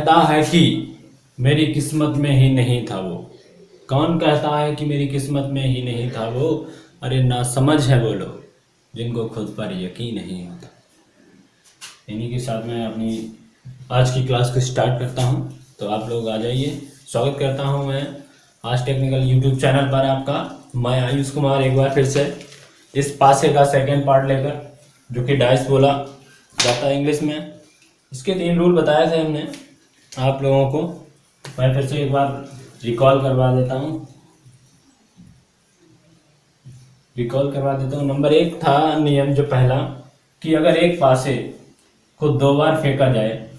कहता है कि मेरी किस्मत में ही नहीं था वो? कौन कहता है कि मेरी किस्मत में ही नहीं था वो? अरे ना समझ है वो लोग जिनको खुद पर यकीन नहीं होता। इन्हीं के साथ मैं अपनी आज की क्लास को स्टार्ट करता हूं, तो आप लोग आ जाइए। स्वागत करता हूं मैं आज टेक्निकल यूट्यूब चैनल पर आपका। मैं आयुष कुमार एक बार फिर से इस पासे का सेकेंड पार्ट लेकर, जो कि डाइस बोला जाता है इंग्लिश में। इसके 3 रूल बताए थे हमने आप लोगों को। मैं फिर से एक बार रिकॉल करवा देता हूँ। नंबर 1 था नियम जो पहला, कि अगर एक पासे को 2 बार फेंका जाए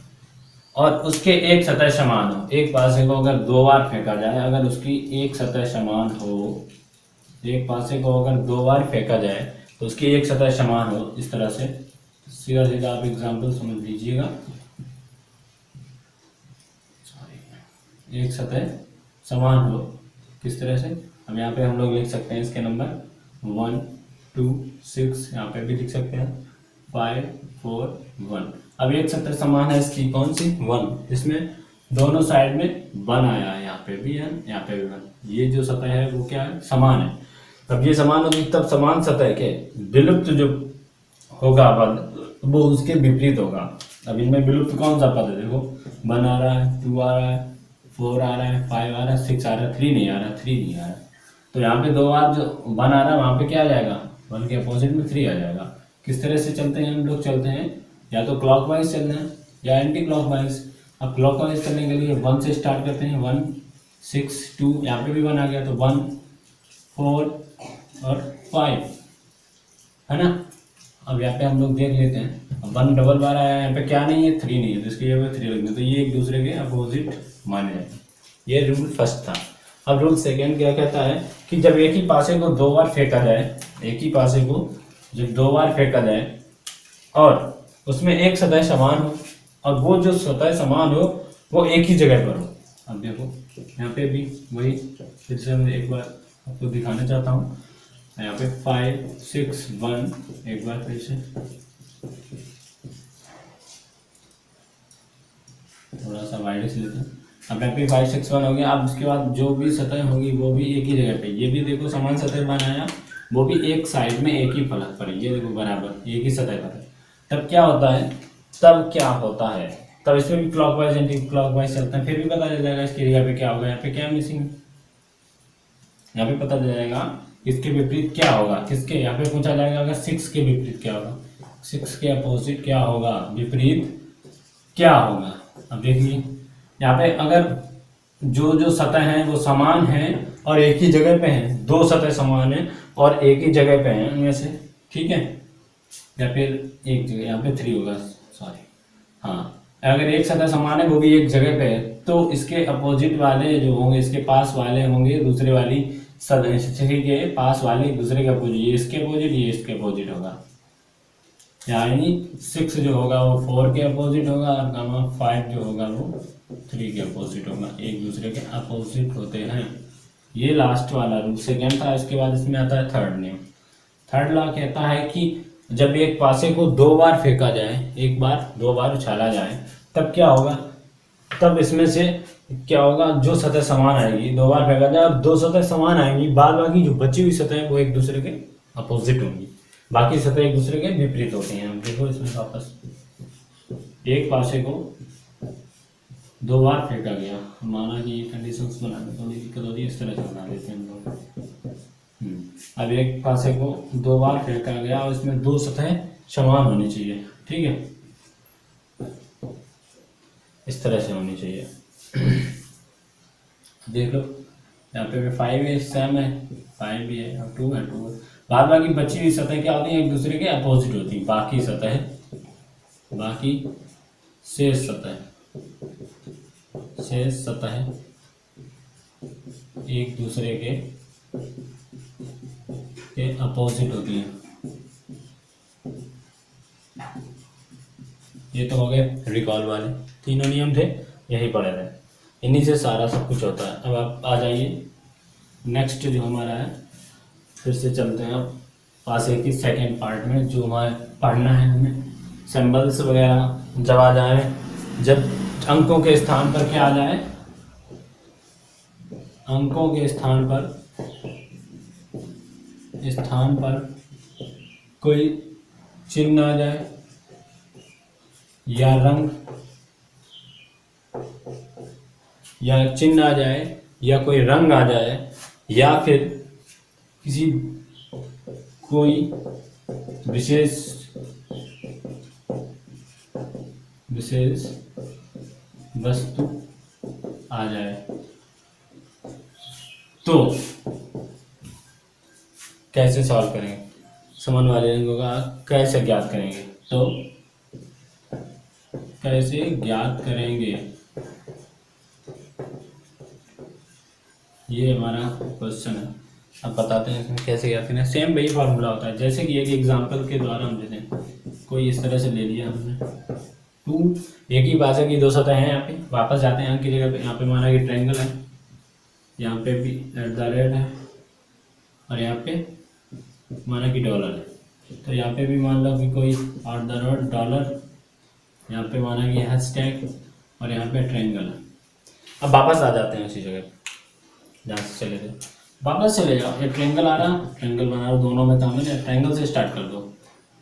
और उसके एक सतह समान हो, एक पासे को अगर 2 बार फेंका जाए, अगर उसकी एक सतह समान हो, एक पासे को अगर 2 बार फेंका जाए तो उसकी एक सतह समान हो, इस तरह से सीधा सीधा आप एग्जाम्पल समझ लीजिएगा। एक सतह समान हो किस तरह से, अब यहाँ पे हम लोग लिख सकते हैं इसके नंबर 1 2 6, यहाँ पे भी लिख सकते हैं 5 4 1। अब एक सतह समान है इसकी, कौन सी? 1, इसमें दोनों साइड में 1 आया है, यहाँ पे भी 1, यहाँ पे भी 1। ये जो सतह है वो क्या है? समान है। अब ये समान होगी तब समान सतह के विलुप्त जो होगा पद वो उसके विपरीत होगा। अब इनमें विलुप्त कौन सा पद है? देखो 1 आ रहा है, 2 आ रहा है, 4 आ रहा है, 5 आ रहा है, 6 आ रहा है, 3 नहीं आ रहा, 3 नहीं आ रहा। तो यहाँ पे 2 बार जो 1 आ रहा है वहाँ पे क्या आ जाएगा? 1 के अपोजिट में 3 आ जाएगा। किस तरह से चलते हैं हम लोग? चलते हैं या तो क्लॉकवाइज चलना है या एंटी क्लॉकवाइज। अब क्लॉकवाइज करने के लिए 1 से स्टार्ट करते हैं, 1 6 2, यहाँ पे भी 1 आ गया तो 1 4 और 5 है ना। अब यहाँ पे हम लोग देख लेते हैं, 1 डबल बार आया, यहाँ पे क्या नहीं है? 3 नहीं है, तो इसके जगह 3 लगना, तो ये एक दूसरे के अपोजिट माने जाएंगे। ये रूल फर्स्ट था। अब रूल सेकेंड क्या कहता है कि जब एक ही पासे को 2 बार फेंका जाए, एक ही पासे को जब 2 बार फेंका जाए और उसमें एक सतह समान हो, और वो जो सतह समान हो वो एक ही जगह पर हो। अब देखो यहाँ पे भी वही फिर से मैं एक बार आपको दिखाना चाहता हूँ। यहाँ पे 5 6 1, एक बार फिर से थोड़ा सा वाइड से लेते हैं। अब यहाँ पे 5 6 1 हो गया। अब उसके बाद जो भी सतह होगी वो भी एक ही जगह पे, ये भी देखो समान सतह बनाया, वो भी एक साइड में एक ही फलक पर, ये देखो बराबर एक ही सतह पर है। तब क्या होता है? तब इसमें भी क्लॉकवाइज एंटी क्लॉकवाइज चलते हैं, फिर भी पता चल जाएगा इसकी जगह पे क्या होगा, यहाँ पे क्या मिसिंग है, यहाँ पे पता चल जाएगा इसके विपरीत क्या होगा। किसके? यहाँ पे पूछा जाएगा अगर 6 के विपरीत क्या होगा, 6 के अपोजिट क्या होगा, विपरीत क्या होगा। अब देखिए यहाँ पे अगर जो सतह हैं वो समान हैं और एक ही जगह पे हैं, 2 सतह समान हैं और एक ही जगह पे हैं उनमें से, ठीक है, या फिर एक जगह, यहाँ पे 3 होगा, सॉरी हाँ, अगर एक सतह समान है वो भी एक जगह पे है, तो इसके अपोजिट वाले जो होंगे, इसके पास वाले होंगे दूसरे वाली सतह के पास वाले दूसरे के अपोजिट, ये इसके अपोजिट, ये इसके अपोजिट होगा। यानी 6 जो होगा वो 4 के अपोजिट होगा और 5 जो होगा वो 3 के अपोजिट होगा, एक दूसरे के अपोजिट होते हैं। ये लास्ट वाला रूल सेकेंड था। इसके बाद इसमें आता है थर्ड नियम। थर्ड लॉ कहता है कि जब एक पासे को 2 बार फेंका जाए, एक बार 2 बार उछाला जाए, तब क्या होगा? तब इसमें से क्या होगा? जो सतह समान आएगी, 2 बार फेंका जाए और 2 सतह समान आएंगी, बाद बाकी जो बची हुई सतह है वो एक दूसरे के अपोजिट होंगी, बाकी सतह एक दूसरे के विपरीत होती हैं। देखो इसमें वापस एक पासे को 2 बार फेंका गया, माना कि ये कंडीशंस बनाने थोड़ी दिक्कत होती है, इस तरह से बना देते हैं हम लोग। अब एक पासे को 2 बार फेंका गया और इसमें 2 सतह समान होनी चाहिए, ठीक है, इस तरह से होनी चाहिए। देख लो यहाँ पे 5 है, सेम है, 5 भी है और 2 है, 2 है। बाद बाकी बची हुई सतह क्या होती है? एक दूसरे के अपोजिट होती है, बाकी शेष सतह एक दूसरे के अपोजिट होती हैं। ये तो हो गए रिकॉल वाले, तीनों नियम थे, यही पढ़े थे, इन्हीं से सारा सब कुछ होता है। अब आप आ जाइए नेक्स्ट जो हमारा है, फिर से चलते हैं अब पासे की सेकेंड पार्ट में, जो हमारे पढ़ना है हमें सिंबल्स वगैरह जब आ जाए, जब अंकों के स्थान पर क्या आ जाए, अंकों के स्थान पर कोई चिन्ह आ जाए या रंग या चिन्ह आ जाए या कोई रंग आ जाए या फिर किसी कोई विशेष वस्तु आ जाए तो कैसे सॉल्व करेंगे, समान वाले रंगों का कैसे ज्ञात करेंगे, तो कैसे ज्ञात करेंगे, ये हमारा क्वेश्चन है। अब बताते हैं इसमें कैसे ज्ञात करना है। सेम वही फार्मूला होता है जैसे कि एक एग्जांपल के द्वारा हम देते हैं। कोई इस तरह से ले लिया हमने 2, एक ही भाषा की 2 सतह हैं। यहाँ पे वापस जाते हैं अंक की जगह पे। यहाँ पे माना कि ट्रायंगल है, यहाँ पे भी @ है और यहाँ पे माना कि डॉलर है। तो यहाँ पे भी मान लो कि कोई $, यहाँ पे माना कि हैशटैग और यहाँ पे ट्रायंगल है। अब वापस आ जाते हैं उसी जगह जहाँ से चले थे, वापस चले जाओ। ये ट्रायंगल आ रहा, ट्रायंगल बना रहा, दोनों में तामिल है। ट्रायंगल से स्टार्ट कर दो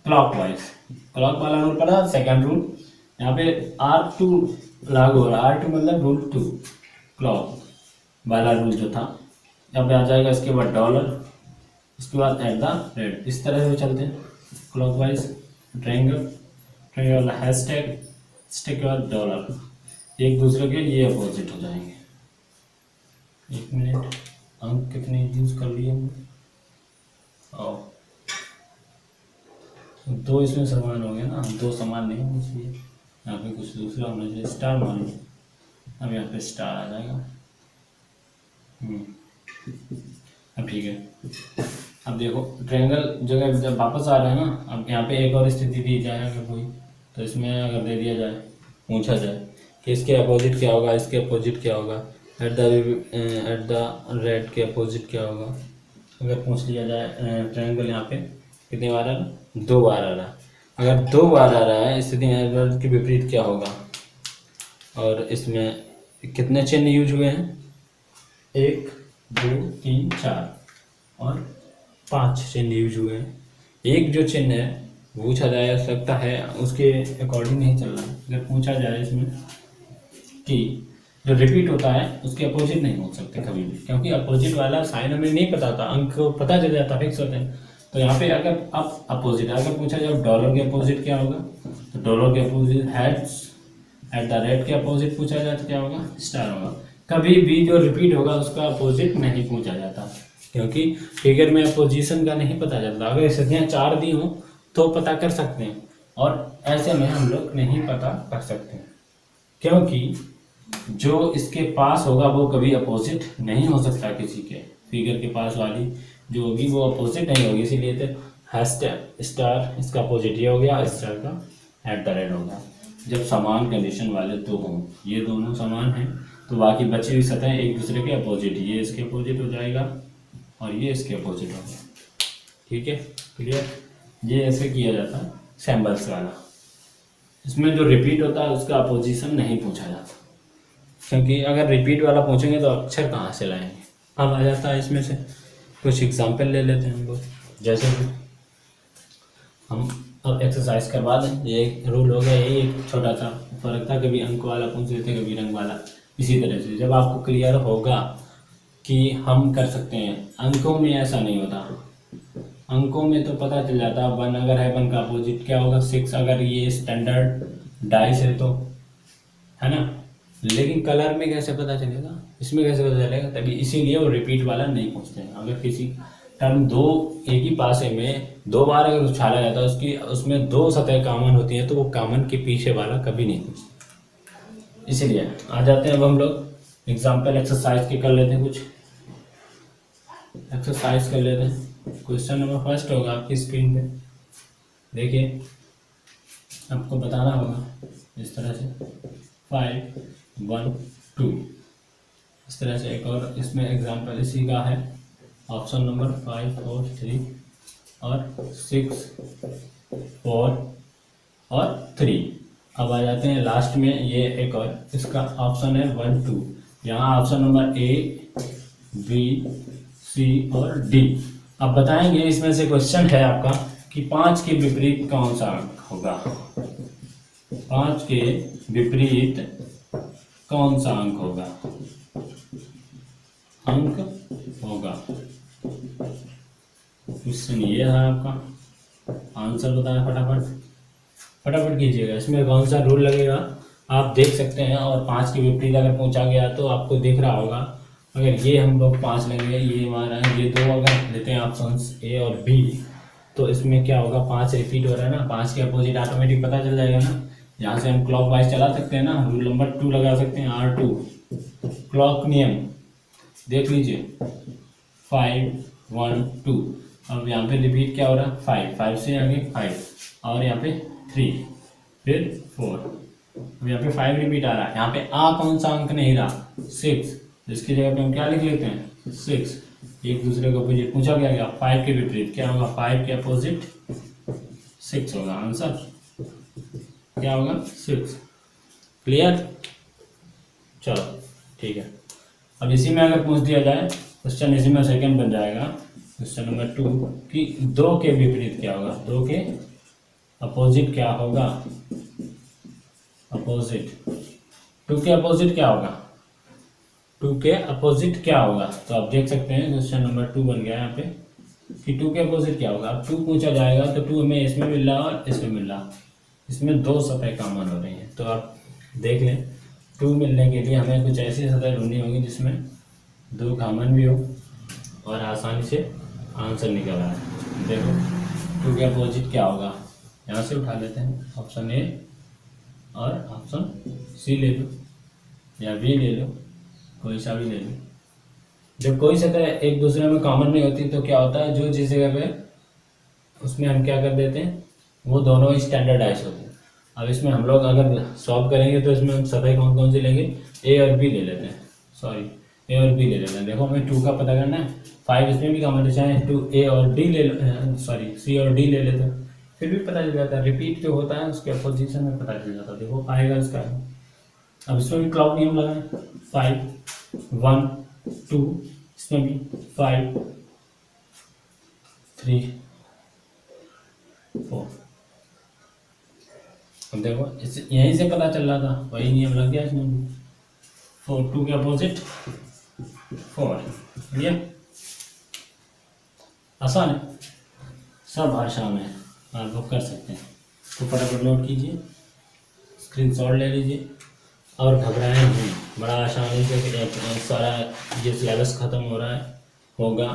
क्लॉकवाइज, क्लॉक वाला रूल पड़ा, सेकंड रूल यहाँ पे R2 लागू हो रहा है। R2 मतलब रूल 2, क्लॉक वाला रूल जो था यहाँ पे आ जाएगा। इसके बाद डॉलर, इसके बाद @ इस तरह से चलते हैं क्लॉकवाइज। ट्रायंगल, ट्रायंगल वाला हैशटैग के बाद डॉलर, एक दूसरे के ये अपोजिट हो जाएंगे। 1 मिनट, अंक कितने यूज कर लिए हमने, और 2 इसमें समान हो गया ना, 2 समान नहीं होनी चाहिए, यहाँ पे कुछ दूसरा होना चाहिए। स्टार मान लो, अब यहाँ पे स्टार आ जाएगा। अब ठीक है। अब देखो ट्रायंगल जब वापस आ रहा है ना, अब यहाँ पे एक और स्थिति दी जाए अगर कोई, तो इसमें अगर दे दिया जाए, पूछा जाए कि इसके अपोजिट क्या होगा, इसके अपोजिट क्या होगा, एट द रेट के अपोजिट क्या होगा, अगर पूछ लिया जाए। ट्रायंगल यहाँ पे कितनी बार आ रहा, 2 बार आ रहा। अगर 2 बार आ रहा है स्थिति में के विपरीत क्या होगा, और इसमें कितने चिन्ह यूज हुए हैं, 1 2 3 4 और 5 चिन्ह यूज हुए हैं। एक जो चिन्ह है पूछा जा सकता है उसके अकॉर्डिंग नहीं चल रहा है। अगर पूछा जाए इसमें कि जो रिपीट होता है उसके अपोजिट नहीं हो सकते कभी भी, क्योंकि अपोजिट वाला साइन हमें नहीं पता था, अंक पता चल जाता, फिक्स होते हैं। तो यहाँ पे अगर अब अपोजिट अगर पूछा जाए डॉलर के अपोजिट क्या होगा, तो डॉलर के अपोजिट @ के अपोजिट पूछा जाए तो क्या होगा, स्टार होगा। कभी भी जो रिपीट होगा उसका अपोजिट नहीं पूछा जाता, क्योंकि फिगर में अपोजिशन का नहीं पता चलता। अगर स्थितियाँ 4 दी हों तो पता कर सकते हैं, और ऐसे में हम लोग नहीं पता कर सकते हैं, क्योंकि जो इसके पास होगा वो कभी अपोजिट नहीं हो सकता किसी के। फिगर के पास वाली जो होगी वो अपोजिट नहीं होगी, इसीलिए तो हैशटैग स्टार इसका अपोजिट ये हो गया, स्टार का @ होगा। जब समान कंडीशन वाले 2 हों, ये दोनों समान हैं, तो बाकी बची हुई सतह एक दूसरे के अपोजिट, ये इसके अपोजिट हो जाएगा और ये इसके अपोजिट होगा। ठीक है, क्लियर। ये ऐसे किया जाता है सैम्बल्स वाला। इसमें जो रिपीट होता है उसका अपोजिशन नहीं पूछा जाता, क्योंकि अगर रिपीट वाला पूछेंगे तो अक्षर कहाँ से लाएंगे। अब आ जाता है इसमें से कुछ एग्जाम्पल ले लेते हैं हम लोग। जैसे कि हम अब एक्सरसाइज करवा दें, ये एक रूल हो गया, यही एक छोटा सा फर्क था, कभी अंक वाला पूछ लेते कभी रंग वाला। इसी तरह से जब आपको क्लियर होगा कि हम कर सकते हैं, अंकों में ऐसा नहीं होता। अंकों में तो पता चल जाता है 1 अगर है 1 का अपोजिट क्या होगा, 6 अगर ये स्टैंडर्ड डाइस है तो, है ना। लेकिन कलर में कैसे पता चलेगा, इसमें कैसे पता चलेगा, तभी इसीलिए वो रिपीट वाला नहीं पूछते हैं। अगर किसी टर्म 2 एक ही पासे में 2 बार अगर उछाला जाता है, उसकी उसमें 2 सतह कॉमन होती हैं, तो वो कॉमन के पीछे वाला कभी नहीं पूछते। इसीलिए आ जाते हैं अब हम लोग एग्जाम्पल एक्सरसाइज के कर लेते हैं। कुछ एक्सरसाइज कर लेते हैं। क्वेश्चन नंबर फर्स्ट होगा आपकी स्क्रीन पे, देखिए आपको बताना होगा इस तरह से 5 1 2, इस तरह से। एक और इसमें एग्जाम्पल इसी का है, ऑप्शन नंबर 5 4 3 और 6 4 और 3। अब आ जाते हैं लास्ट में, ये एक और इसका ऑप्शन है 1 2। यहाँ ऑप्शन नंबर ए, बी, सी और डी। अब बताएंगे इसमें से क्वेश्चन है आपका कि 5 के विपरीत कौन सा अंक होगा। 5 के विपरीत कौन सा अंक होगा, क्वेश्चन ये है आपका। आंसर बताएं फटाफट कीजिएगा। इसमें कौन सा रूल लगेगा आप देख सकते हैं, और 5 के विपरीत अगर पूछा गया तो आपको दिख रहा होगा। अगर ये हम लोग 5 लेंगे, ये हमारा ये दो अगर लेते हैं ऑप्शंस ए और बी, तो इसमें क्या होगा, 5 रिपीट हो रहा है ना, 5 के अपोजिट ऑटोमेटिक पता चल जाएगा ना। यहाँ से हम क्लॉक वाइज चला सकते हैं ना, रूल नंबर 2 लगा सकते हैं, R2 क्लॉक नियम देख लीजिए, 5 1 2। अब यहाँ पे रिपीट क्या हो रहा है, 5 से आगे 5, और यहाँ पे 3, फिर 4। अब यहाँ पे 5 रिपीट आ रहा है। यहाँ पे आ कौन सा अंक नहीं रहा, 6, जिसकी जगह पे हम क्या लिख लेते हैं 6। एक दूसरे को अपोजिट पूछा गया 5 के विपरीत क्या होगा, 5 के अपोजिट 6 होगा। आंसर क्या होगा, 6। क्लियर, चलो ठीक है। अब इसी में अगर पूछ दिया जाए क्वेश्चन, इसी में सेकंड बन जाएगा क्वेश्चन नंबर 2 कि 2 के विपरीत क्या होगा, 2 के अपोजिट क्या होगा, अपोजिट 2 के अपोजिट क्या होगा, 2 के अपोजिट क्या होगा। तो आप देख सकते हैं क्वेश्चन नंबर 2 बन गया यहाँ पे कि 2 के अपोजिट क्या होगा। अब 2 पूछा जाएगा तो 2 हमें इसमें मिल रहा और इसमें मिल रहा, इसमें 2 सतह कॉमन हो रही हैं। तो आप देख लें 2 मिलने के लिए हमें कुछ ऐसी सतह ढूंढनी होगी जिसमें 2 कॉमन भी हो और आसानी से आंसर निकल आए। देखो 2 के अपोजिट क्या होगा, यहाँ से उठा लेते हैं, ऑप्शन ए और ऑप्शन सी ले लो या बी ले लो, कोई सा भी ले लो। जब कोई सतह एक दूसरे में कॉमन नहीं होती तो क्या होता है, जो जिस जगह पे उसमें हम क्या कर देते हैं, वो दोनों स्टैंडर्डाइज होते हैं। अब इसमें हम लोग अगर सॉल्व करेंगे तो इसमें हम सतह कौन कौन सी लेंगे, ए और बी ले लेते हैं, सॉरी ए और बी ले लेते हैं। देखो हमें 2 का पता करना है, 5 इसमें भी कॉमन है, चाहे 2 ए और डी ले लो, सॉरी सी और डी ले लेते हैं, फिर भी पता चल जाता है। रिपीट जो होता है उसके अपोजिशन में पता चल जाता है। देखो आएगा इसका, अब इसमें भी क्लॉक नियम लगाएं, 5 1 2, इसमें भी 5 3 4। अब देखो यहीं से पता चल रहा था, वही नियम लग गया इसमें भी, 4 2 के अपोजिट 4। ये आसान है, सब आसान है, आप लोग कर सकते हैं। तो फटाफट नोट कीजिए, स्क्रीनशॉट ले लीजिए और घबराएं नहीं, बड़ा आसानी से सारा ये सिलेबस ख़त्म हो रहा है होगा।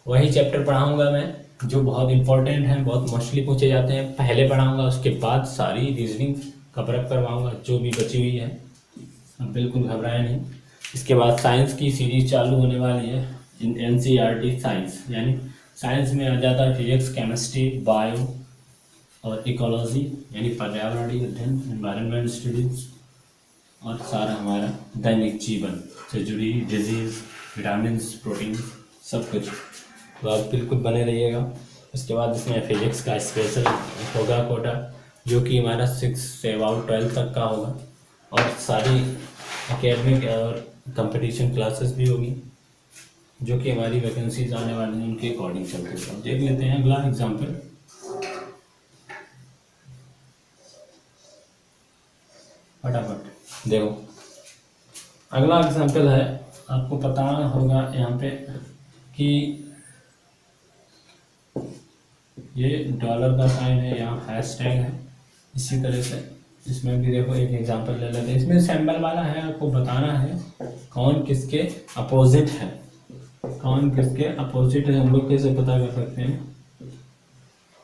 वही चैप्टर पढ़ाऊंगा मैं जो बहुत इंपॉर्टेंट हैं, बहुत मोस्टली पूछे जाते हैं, पहले पढ़ाऊंगा, उसके बाद सारी रीजनिंग कवरअप करवाऊंगा जो भी बची हुई है। अब बिल्कुल घबराएं नहीं। इसके बाद साइंस की सीरीज चालू होने वाली है, NCERT साइंस, यानी साइंस में आ जाता है फिजिक्स, केमिस्ट्री, बायो और इकोलॉजी यानी पर्यावरणीय अध्ययन, एनवायरनमेंट स्टडीज, और सारा हमारा दैनिक जीवन से जुड़ी डिजीज़, विटामिन्स, प्रोटीन, सब कुछ। तो आप बिल्कुल बने रहिएगा। उसके बाद इसमें फिजिक्स का स्पेशल होगा कोटा, जो कि हमारा 6 से अबाउट 12 तक का होगा, और सारी एकेडमिक और कंपटीशन क्लासेस भी होगी जो कि हमारी वैकेंसीज आने वाली हैं उनके अकॉर्डिंग चलते हैं। देख लेते हैं अगला एग्जाम्पल। फटाफट देखो, अगला एग्जाम्पल है, आपको पता होगा यहाँ पे कि ये डॉलर का साइन है, यहाँ हैशटैग है। इसी तरह से इसमें भी देखो एक एग्जांपल ले लेते हैं। इसमें सिंबल वाला है, आपको बताना है कौन किसके अपोजिट है, कौन किसके अपोजिट है। हम लोग कैसे पता कर सकते हैं,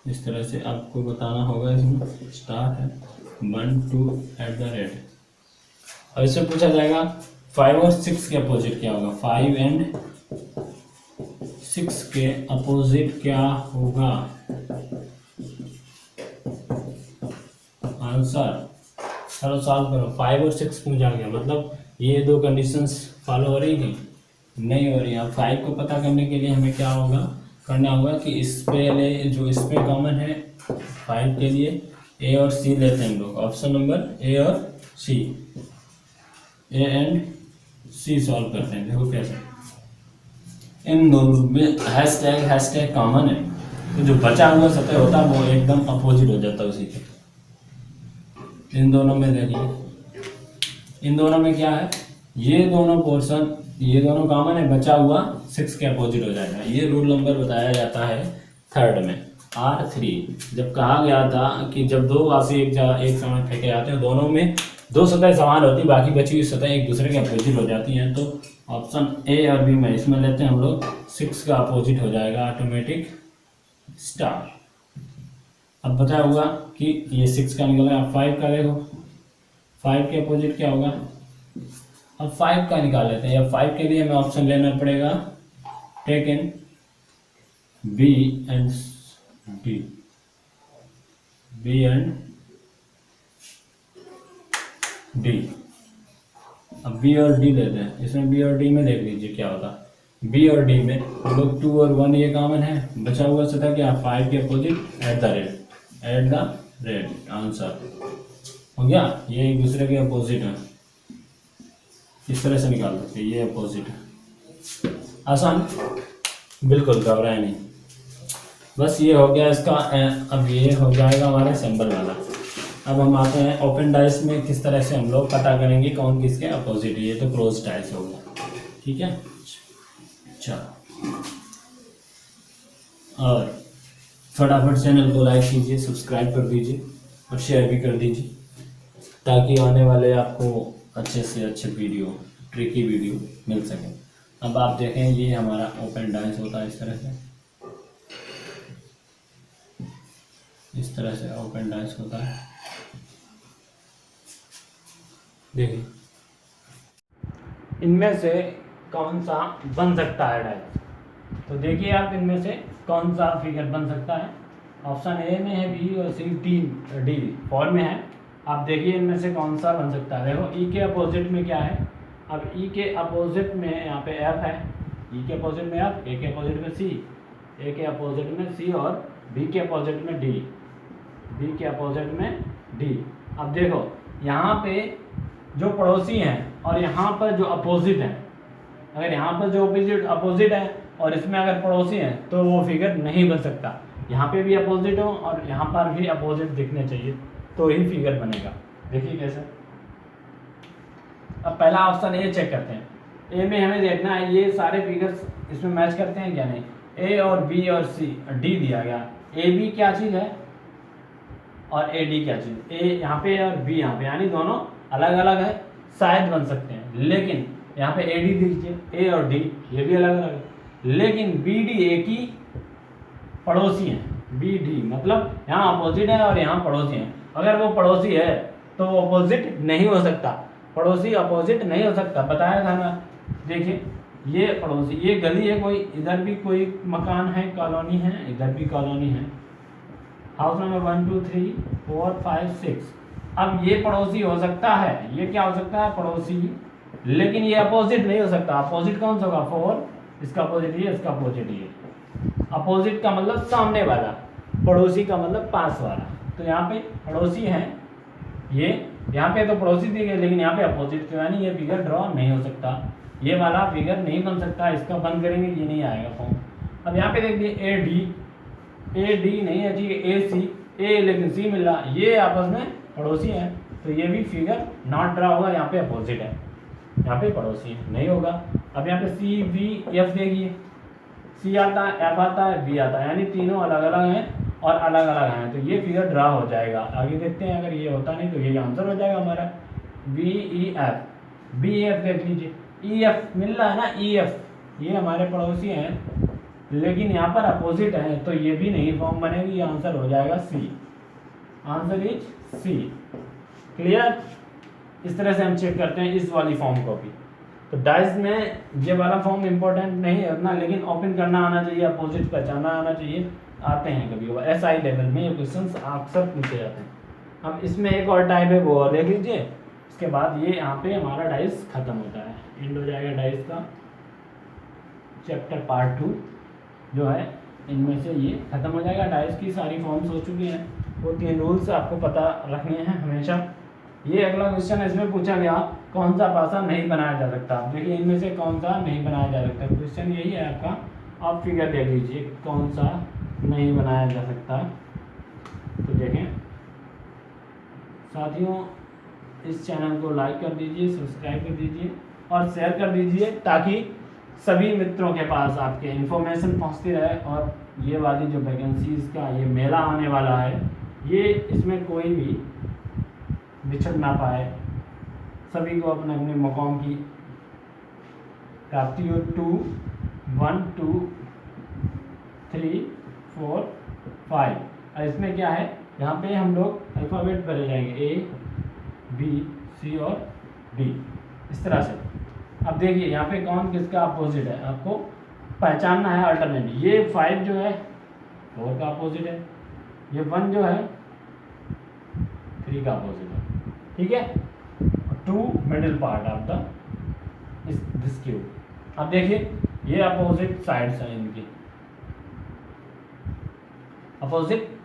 इस तरह से आपको बताना होगा। इसमें स्टार है 1 2 @ और इससे पूछा जाएगा 5 और 6 के अपोजिट क्या होगा, 5 और 6 के अपोजिट क्या होगा। आंसर चलो सॉल्व करो। 5 और 6 पूछा गया, मतलब ये दो कंडीशंस फॉलो हो रही थी, नहीं हो रही। अब 5 को पता करने के लिए हमें क्या होगा, करना होगा कि इस पे जो इस पे कॉमन है 5 के लिए, ए और सी लेते हैं हम लोग, ऑप्शन नंबर ए और सी, ए एंड सी सॉल्व करते हैं। देखो कैसे, इन दोनों में हैशटैग कॉमन है, तो जो बचा हुआ सतह होता है वो एकदम अपोजिट हो जाता है उसी के। इन दोनों में देखिए, इन दोनों में क्या है, ये दोनों पोर्शन, ये दोनों कॉमन है, बचा हुआ 6 के अपोजिट हो जाएगा। ये रूल नंबर बताया जाता है 3rd में, R3। जब कहा गया था कि जब दो वासी एक समय फेंके जाते हैं, दोनों में 2 सतह समान होती है, बाकी बची हुई सतह एक दूसरे के अपोजिट हो जाती हैं। तो ऑप्शन ए और बी में इसमें लेते हैं हम लोग, 6 का अपोजिट हो जाएगा ऑटोमेटिक स्टार। अब बता हुआ कि ये 6 का निकल गया, 5 का देखो, 5 के अपोजिट क्या होगा। अब 5 का निकाल लेते हैं। अब 5 के लिए हमें ऑप्शन लेना पड़ेगा, take in B and D, B and D. अब बी और डी लेते हैं, इसमें बी और डी में देख लीजिए क्या होता है। बी और डी में हम लोग 2 और 1 ये कॉमन है, बचा हुआ सतह क्या, 5 के opposite at the rate answer हो गया। ये एक दूसरे के अपोजिट है, इस तरह से निकाल सकते हैं, ये अपोजिट है। आसान, बिल्कुल घबराए नहीं, बस ये हो गया इसका। अब ये हो जाएगा हमारे सिंबल वाला। अब हम आते हैं ओपन डाइस में, किस तरह से हम लोग पता करेंगे कौन किसके अपोजिट है। ये तो क्लोज डाइस हो गया, ठीक है। चलो, और फटाफट चैनल को लाइक कीजिए, सब्सक्राइब कर दीजिए और शेयर भी कर दीजिए, ताकि आने वाले आपको अच्छे से अच्छे वीडियो, ट्रिकी वीडियो मिल सके। अब आप देखें, ये हमारा ओपन डाइस होता है इस तरह से, इस तरह से ओपन डाइस होता है। देखिए, इनमें से कौन सा बन सकता है डाइस, तो देखिए आप इनमें से कौन सा फिगर बन सकता है। ऑप्शन ए में है बी और सी, डी 4 में है। आप देखिए इनमें से कौन सा बन सकता है। देखो ई के अपोजिट में क्या है, अब ई के अपोजिट में यहाँ पे एफ है, ई के अपोजिट में एफ, ए के अपोजिट में सी, ए के अपोजिट में सी और बी के अपोजिट में डी, बी के अपोजिट में डी। अब देखो यहाँ पे जो पड़ोसी हैं और यहाँ पर जो अपोजिट हैं, अगर यहाँ पर जो अपोजिट है और इसमें अगर पड़ोसी हैं तो वो फिगर नहीं बन सकता। यहाँ पे भी अपोजिट हो और यहाँ पर भी अपोजिट दिखने चाहिए तो ही फिगर बनेगा। देखिए कैसे। अब पहला ऑप्शन ए चेक करते हैं। ए में हमें देखना है ये सारे फिगर्स इसमें मैच करते हैं क्या नहीं। ए और बी और सी, डी दिया गया, ए बी क्या चीज़ है और ए डी क्या चीज़, ए यहाँ पे और बी यहाँ पे, यानी दोनों अलग अलग है, शायद बन सकते हैं। लेकिन यहाँ पे ए डी दीजिए, ए और डी ये भी अलग अलग है, लेकिन बी डी एक ही पड़ोसी हैं। बी डी मतलब यहाँ अपोजिट है और यहाँ पड़ोसी हैं। अगर वो पड़ोसी है तो वो अपोजिट नहीं हो सकता, पड़ोसी अपोजिट नहीं हो सकता, बताया था ना। देखिए ये पड़ोसी, ये गली है कोई, इधर भी कोई मकान है, कॉलोनी है, इधर भी कॉलोनी है, हाउस नंबर 1 2 3 4 5 6। अब ये पड़ोसी हो सकता है, ये क्या हो सकता है पड़ोसी, लेकिन ये अपोजिट नहीं हो सकता। अपोजिट कौन सा होगा, 4, इसका अपोजिट ये, इसका अपोजिट ये। अपोजिट का मतलब सामने वाला, पड़ोसी का मतलब पास वाला। तो यहाँ पे पड़ोसी हैं ये, यहाँ पे तो पड़ोसी दी गई, लेकिन यहाँ पे अपोजिट क्यों, यानी ये फिगर ड्रॉ नहीं हो सकता, ये वाला फिगर नहीं बन सकता। इसका बंद करेंगे ये नहीं आएगा फॉर्म। अब यहाँ पे देखिए ए डी नहीं है जी, ए सी, ए लेकिन सी मिल रहा, ये आपस में पड़ोसी हैं, तो ये भी फिगर नॉट ड्रा होगा, यहाँ पे अपोजिट है, यहाँ पे पड़ोसी है, नहीं होगा। अब यहाँ पे सी बी एफ देखिए, सी आता है, एफ आता है, बी आता है, यानी तीनों अलग अलग हैं और अलग अलग हैं, तो ये फिगर ड्रा हो जाएगा। आगे देखते हैं, अगर ये होता नहीं तो ये आंसर हो जाएगा हमारा B E F. B F देख लीजिए, ई एफ मिल रहा है ना, ई एफ ये हमारे पड़ोसी हैं, लेकिन यहाँ पर अपोजिट है, तो ये भी नहीं फॉर्म बनेगी, आंसर हो जाएगा C. Answer is C. Clear. इस तरह से हम चेक करते हैं इस वाली फॉर्म को भी। तो डाइस में ये वाला फॉर्म इंपॉर्टेंट नहीं है उतना, लेकिन ओपन करना आना चाहिए, अपोजिट पहचाना आना चाहिए। आते हैं कभी कभी एसआई लेवल में ये क्वेश्चंस अक्सर पूछे जाते हैं। अब इसमें एक और टाइप है, वो और देख लीजिए। इसके बाद ये यहाँ पे हमारा डाइस खत्म होता है, एंड हो जाएगा डाइस का चैप्टर पार्ट 2 जो है, इनमें से ये खत्म हो जाएगा। डाइस की सारी फॉर्म्स हो चुकी हैं। वो 3 रूल्स आपको पता रखने हैं हमेशा। ये अगला क्वेश्चन है, इसमें पूछा गया कौन सा पासा नहीं बनाया जा सकता। आप देखिए इनमें से कौन सा नहीं बनाया जा सकता, क्वेश्चन यही है आपका। आप फिगर देख लीजिए कौन सा नहीं बनाया जा सकता। तो देखें साथियों, इस चैनल को लाइक कर दीजिए, सब्सक्राइब कर दीजिए और शेयर कर दीजिए ताकि सभी मित्रों के पास आपके इन्फॉर्मेशन पहुंचती रहे। और ये वाली जो वैकेंसीज़ का ये मेला आने वाला है, ये इसमें कोई भी बिछड़ ना पाए, सभी को अपने अपने मकाम की प्राप्ति हो। 2 1 2 3 4 5। और इसमें क्या है, यहाँ पे हम लोग अल्फ़ाबेट भरे जाएंगे A B C और D इस तरह से। अब देखिए यहाँ पे कौन किसका अपोजिट है, आपको पहचानना है अल्टरनेट। ये 5 जो है 4 का अपोजिट है, ये 1 जो है 3 का अपोजिट है, ठीक है। 2 middle part of the this cube. अब देखिए ये अपोजिट साइड्स हैं इनकी, अपोजिट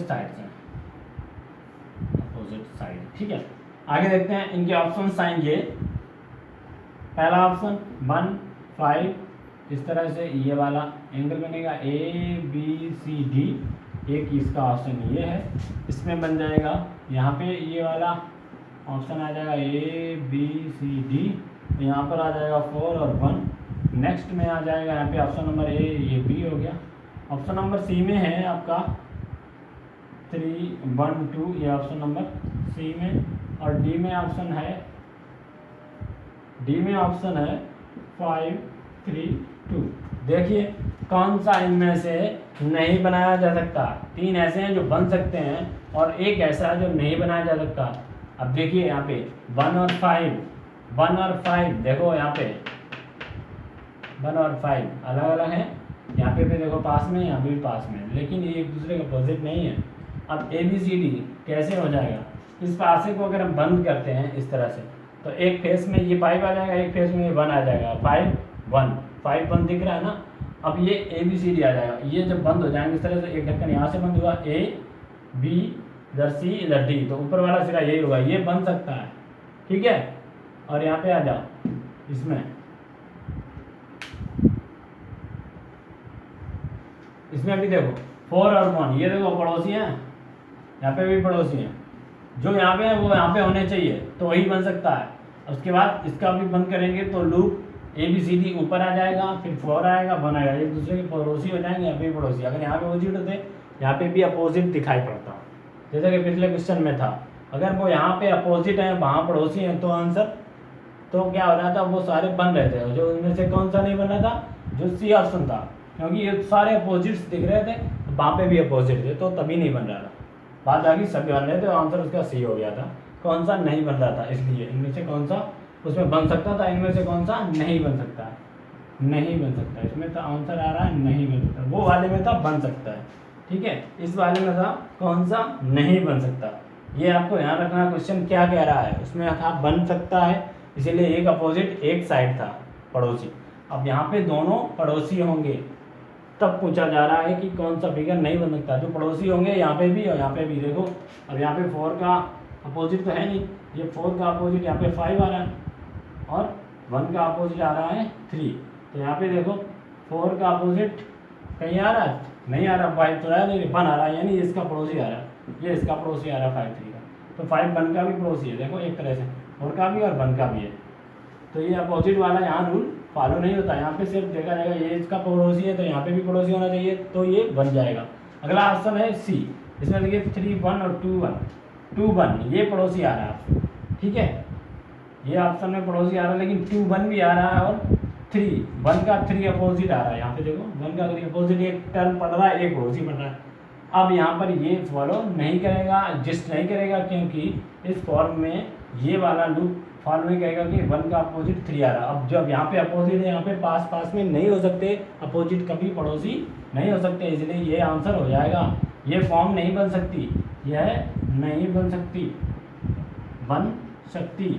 साइड्स हैं, अपोजिट साइड, ठीक है। आगे देखते हैं इनके ऑप्शन आएंगे। पहला ऑप्शन 1 5 इस तरह से ये वाला एंगल बनेगा ABCD, एक इसका ऑप्शन ये है, इसमें बन जाएगा। यहाँ पे ये वाला ऑप्शन आ जाएगा ABCD, यहाँ पर आ जाएगा 4 और 1। नेक्स्ट में आ जाएगा यहाँ पे ऑप्शन नंबर A, ये B हो गया। ऑप्शन नंबर C में है आपका 3 1 2, ये ऑप्शन नंबर C में। और D में ऑप्शन है 5 3 2। देखिए कौन सा इनमें से नहीं बनाया जा सकता। 3 ऐसे हैं जो बन सकते हैं और एक ऐसा है जो नहीं बनाया जा सकता। अब देखिए यहाँ पे 1 और 5 देखो यहाँ पे 1 और 5 अलग अलग हैं, यहाँ पे भी देखो पास में, यहाँ पे भी पास में, लेकिन ये एक दूसरे का अपोजिट नहीं है। अब ABCD कैसे हो जाएगा, इस पासे को अगर हम बंद करते हैं इस तरह से तो एक फेस में ये 5 आ जाएगा, एक फेस में ये 1 आ जाएगा। 5 1 दिख रहा है ना। अब ये ABCD आ जाएगा, ये जब बंद हो जाएंगे इस तरह से, एक ढक्कन यहाँ से बंद हुआ A B इधर C इधर D, तो ऊपर वाला सिरा यही होगा, ये बन सकता है, ठीक है। और यहाँ पे आ जाओ, इसमें भी देखो 4 और 1, ये देखो पड़ोसी हैं, यहाँ पे भी पड़ोसी हैं, जो यहाँ पे है वो यहाँ पे होने चाहिए तो वही बन सकता है। उसके बाद इसका भी बंद करेंगे तो लूप ABCD ऊपर आ जाएगा, फिर 4 आएगा 1 आएगा, एक दूसरे के पड़ोसी हो जाएंगे, यहाँ पे भी पड़ोसी। अगर यहाँ पे अपोजिट होते यहाँ पे भी अपोजिट दिखाई पड़ता, जैसा कि पिछले क्वेश्चन में था। अगर वो यहाँ पे अपोजिट है वहाँ पड़ोसी हैं तो आंसर तो क्या हो रहा था, वो सारे बन रहे थे। जो उनमें से कौन सा नहीं बन रहा था, जो C ऑप्शन था, क्योंकि ये सारे अपोजिट्स दिख रहे थे, तो वहाँ पे भी अपोजिट थे तो तभी नहीं बन रहा था। बाद बाकी सभी बन रहे थे, आंसर उसका C हो गया था। कौन सा नहीं बन रहा था, इसलिए इनमें से कौन सा उसमें बन सकता था, इनमें से कौन सा नहीं बन सकता है, नहीं बन सकता। इसमें तो आंसर आ रहा है नहीं बन सकता, वो वाले में था बन सकता है, ठीक है। इस वाले में था कौन सा नहीं बन सकता। ये आपको ध्यान रखना क्वेश्चन क्या कह रहा है, उसमें था बन सकता है, इसीलिए एक अपोजिट एक साइड था पड़ोसी। अब यहाँ पे दोनों पड़ोसी होंगे तब पूछा जा रहा है कि कौन सा फिगर नहीं बन सकता। जो पड़ोसी होंगे यहाँ पे भी और यहाँ पे भी, देखो अब यहाँ पे 4 का अपोजिट तो है नहीं, ये 4 का अपोजिट यहाँ पे 5 आ रहा है और 1 का अपोजिट आ रहा है 3। तो यहाँ पे देखो 4 का अपोजिट कहीं आ रहा है, नहीं आ रहा, 5 तो है नहीं, 1 आ रहा है, यानी इसका पड़ोसी आ रहा है, ये इसका पड़ोसी आ रहा है 5 3 का। तो 5 1 का भी पड़ोसी है, देखो एक तरह से 4 का भी और 1 का भी है। तो ये अपोजिट वाला यहाँ रूल फॉलो नहीं होता, यहाँ पे सिर्फ देखा जाएगा ये इसका पड़ोसी है तो यहाँ पे भी पड़ोसी होना चाहिए, तो ये बन जाएगा। अगला ऑप्शन है C, इसमें देखिए 3 1 और 2 1 ये पड़ोसी आ रहा है, ठीक है। ये ऑप्शन में पड़ोसी आ रहा है, लेकिन 2 1 भी आ रहा है और 3 1 का 3 अपोजिट आ रहा है। यहाँ पे देखो 1 का 3 अपोजिट, एक टर्म पड़ रहा है, एक पड़ोसी पड़ रहा है। अब यहाँ पर ये फॉलो नहीं करेगा, एडजस्ट नहीं करेगा, क्योंकि इस फॉर्म में ये वाला लूप फॉर्म में कहेगा कि 1 का अपोजिट 3 आ रहा है। अब जब यहाँ पे अपोजिट है, यहाँ पे पास पास में नहीं हो सकते, अपोजिट कभी पड़ोसी नहीं हो सकते, इसलिए ये आंसर हो जाएगा। ये फॉर्म नहीं बन सकती, यह नहीं बन सकती, बन सकती,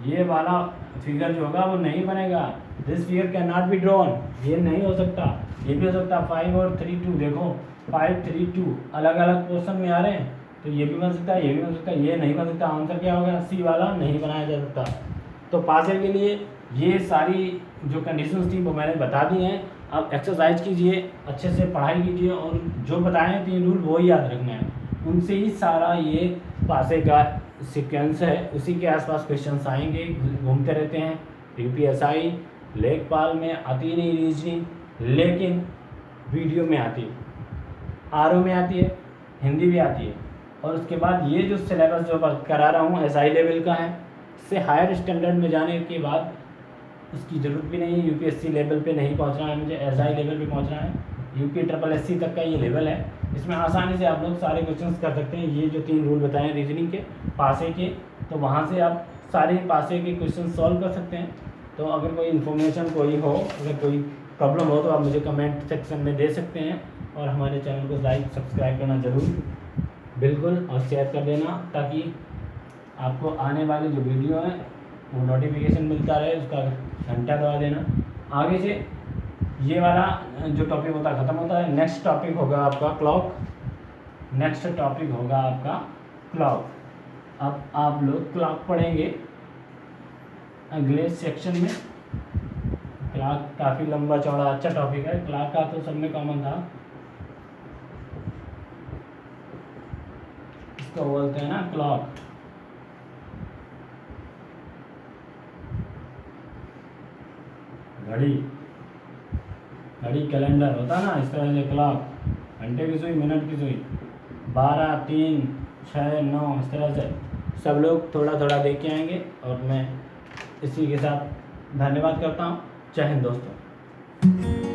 ये वाला फिगर जो होगा वो नहीं बनेगा। This figure can not be drawn, ये नहीं हो सकता। ये भी हो सकता 5 और 3 2, देखो 532 अलग अलग पोर्शन में आ रहे हैं, तो ये भी बन सकता है, ये भी बन सकता है, ये नहीं बन सकता। आंसर क्या होगा? सी वाला नहीं बनाया जा सकता। तो पासे के लिए ये सारी जो कंडीशंस थी वो मैंने बता दी हैं। अब एक्सरसाइज कीजिए, अच्छे से पढ़ाई कीजिए, और जो बताए हैं 3 रूल वो ही याद रखना है, उनसे ही सारा ये पासे का सीक्वेंस है, उसी के आसपास क्वेश्चंस आएंगे, घूमते रहते हैं। यूपीएसआई लेखपाल में आती नहीं रीजनिंग, लेकिन वीडियो में आती है, आरओ में आती है, हिंदी भी आती है। और उसके बाद ये जो सिलेबस जो करा रहा हूँ एसआई लेवल का है, इससे हायर स्टैंडर्ड में जाने के बाद उसकी ज़रूरत भी नहीं है। यूपीएससी लेवल पे नहीं पहुँचना है मुझे, एसआई लेवल पे पहुँचना है। यूपी SSC तक का ये लेवल है, इसमें आसानी से आप लोग सारे क्वेश्चंस कर सकते हैं। ये जो 3 रूल बताए रीजनिंग के, पासे के, तो वहाँ से आप सारे पासे के क्वेश्चन सॉल्व कर सकते हैं। तो अगर कोई इन्फॉर्मेशन कोई हो, अगर कोई प्रॉब्लम हो, तो आप मुझे कमेंट सेक्शन में दे सकते हैं। और हमारे चैनल को लाइक सब्सक्राइब करना ज़रूर बिल्कुल, और शेयर कर देना, ताकि आपको आने वाली जो वीडियो है वो नोटिफिकेशन मिलता रहे, उसका घंटा दबा देना। आगे से ये वाला जो टॉपिक होता है ख़त्म होता है। नेक्स्ट टॉपिक होगा आपका क्लॉक, नेक्स्ट टॉपिक होगा आपका क्लॉक। अब आप लोग क्लॉक पढ़ेंगे अगले सेक्शन में। क्लॉक काफ़ी लंबा चौड़ा अच्छा टॉपिक है, क्लॉक का तो सब में कॉमन था। इसको बोलते हैं ना क्लॉक। घड़ी, घड़ी कैलेंडर होता ना, इस तरह से क्लॉक। घंटे की सुई, मिनट की सुई, 12, 3, 6, 9, इस तरह से सब लोग थोड़ा थोड़ा देख के आएंगे। और मैं इसी के साथ धन्यवाद करता हूँ। जय हिंद दोस्तों।